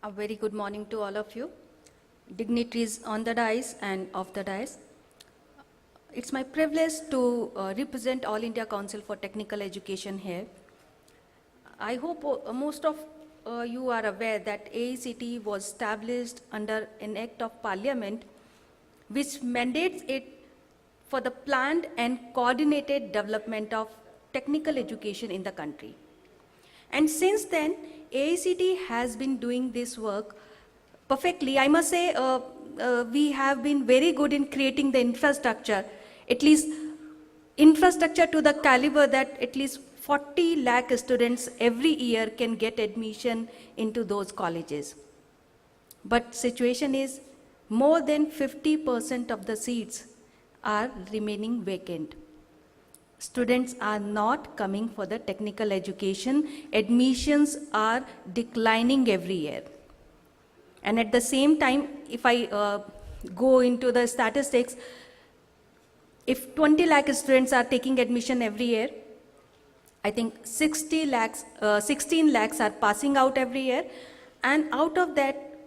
A very good morning to all of you, dignitaries on the dais and off the dais. It's my privilege to represent All India Council for Technical Education here. I hope most of you are aware that AICTE was established under an Act of Parliament which mandates it for the planned and coordinated development of technical education in the country. And since then, AICTE has been doing this work perfectly. I must say we have been very good in creating the infrastructure, at least infrastructure to the caliber that at least 40 lakh students every year can get admission into those colleges. But situation is more than 50% of the seats are remaining vacant. Students are not coming for the technical education. Admissions are declining every year. And at the same time, if I go into the statistics, if 20 lakh students are taking admission every year, I think 16 lakhs are passing out every year. And out of that,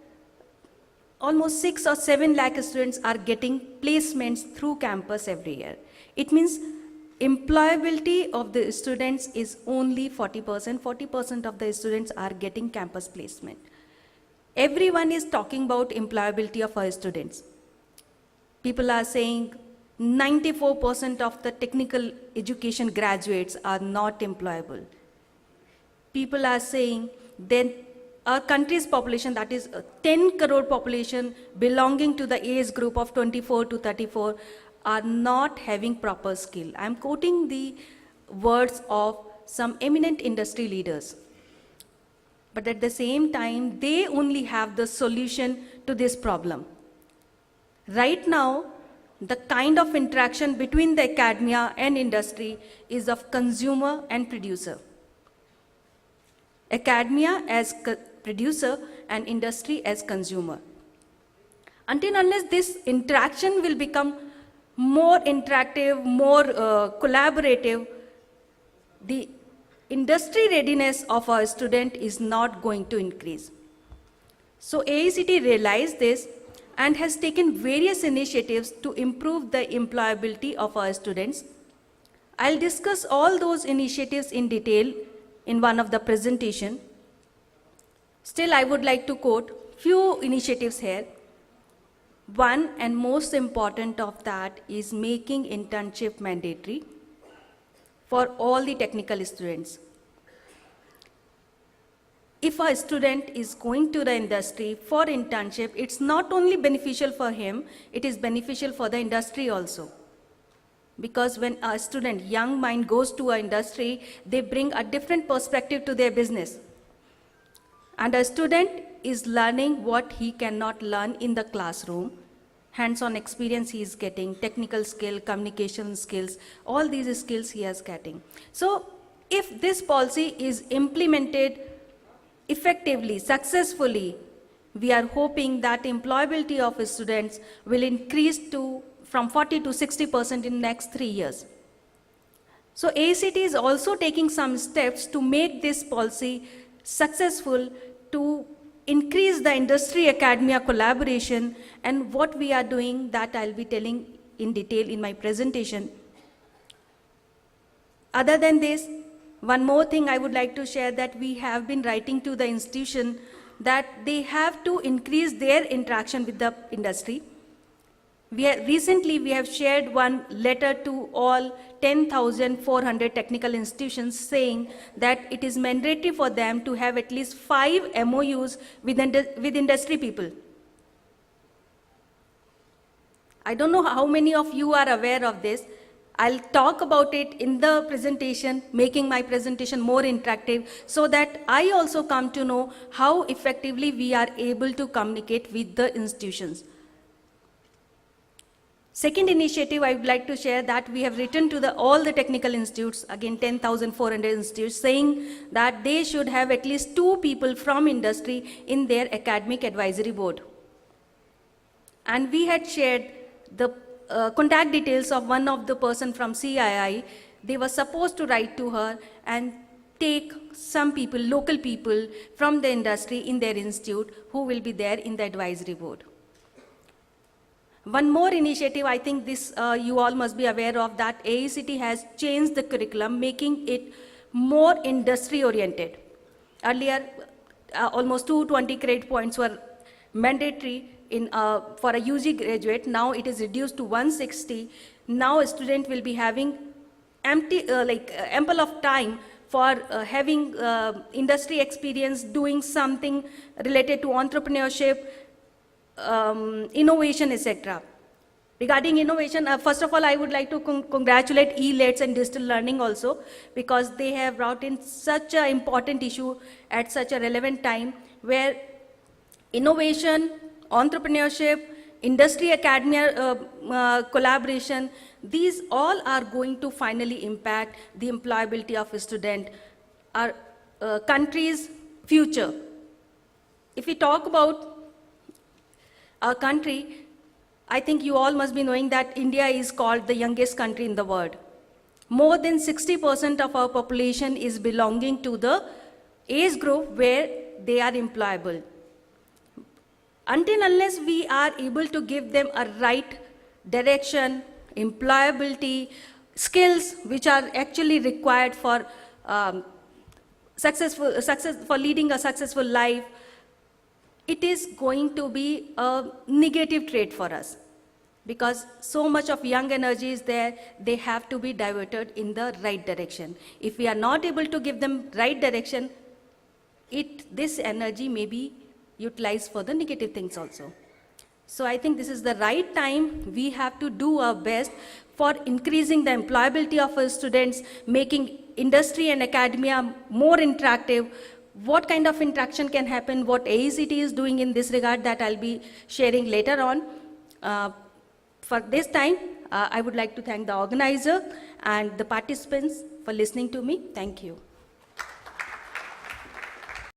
almost 6 or 7 lakh students are getting placements through campus every year. It means employability of the students is only 40%. 40% of the students are getting campus placement. Everyone is talking about employability of our students. People are saying 94% of the technical education graduates are not employable. People are saying that our country's population, that is 10 crore population belonging to the age group of 24 to 34, are not having proper skill. I'm quoting the words of some eminent industry leaders. But at the same time, they only have the solution to this problem. Right now, the kind of interaction between the academia and industry is of consumer and producer. Academia as producer and industry as consumer. Until unless this interaction will become more interactive, more collaborative, the industry readiness of our student is not going to increase. So AICTE realized this and has taken various initiatives to improve the employability of our students. I'll discuss all those initiatives in detail in one of the presentation. Still, I would like to quote few initiatives here. One and most important of that is making internship mandatory for all the technical students. If a student is going to the industry for internship, it's not only beneficial for him, it is beneficial for the industry also. Because when a student, young mind goes to an industry, they bring a different perspective to their business. And a student is learning what he cannot learn in the classroom. Hands-on experience he is getting, technical skill, communication skills, all these skills he is getting. So if this policy is implemented effectively, successfully, we are hoping that employability of students will increase from 40 to 60% in next 3 years. So AICTE is also taking some steps to make this policy successful, to increase the industry academia collaboration, and what we are doing that I'll be telling in detail in my presentation. Other than this, one more thing I would like to share, that we have been writing to the institution that they have to increase their interaction with the industry. Recently, we have shared one letter to all 10,400 technical institutions saying that it is mandatory for them to have at least 5 MOUs with industry people. I don't know how many of you are aware of this. I'll talk about it in the presentation, making my presentation more interactive, so that I also come to know how effectively we are able to communicate with the institutions. Second initiative I would like to share, that we have written to all the technical institutes, again 10,400 institutes, saying that they should have at least 2 people from industry in their academic advisory board. And we had shared the contact details of one of the person from CII. They were supposed to write to her, and take some people, local people from the industry in their institute who will be there in the advisory board. One more initiative, I think this you all must be aware of, that AICTE has changed the curriculum, making it more industry oriented. Earlier, almost 220 credit points were mandatory for a UG graduate. Now it is reduced to 160. Now a student will be having ample of time for having industry experience, doing something related to entrepreneurship, innovation, etc. Regarding innovation, first of all, I would like to congratulate elets and digital learning also, because they have brought in such an important issue at such a relevant time, where innovation, entrepreneurship, industry academia collaboration, these all are going to finally impact the employability of a student, our country's future. If we talk about our country, I think you all must be knowing that India is called the youngest country in the world. More than 60% of our population is belonging to the age group where they are employable. Until unless we are able to give them a right direction, employability, skills which are actually required for for leading a successful life, it is going to be a negative trait for us, because so much of young energy is there. They have to be diverted in the right direction. If we are not able to give them right direction, this energy may be utilized for the negative things also. So I think this is the right time. We have to do our best for increasing the employability of our students, making industry and academia more interactive. What kind of interaction can happen, what AICTE is doing in this regard, that I'll be sharing later on. For this time, I would like to thank the organizer and the participants for listening to me. Thank you.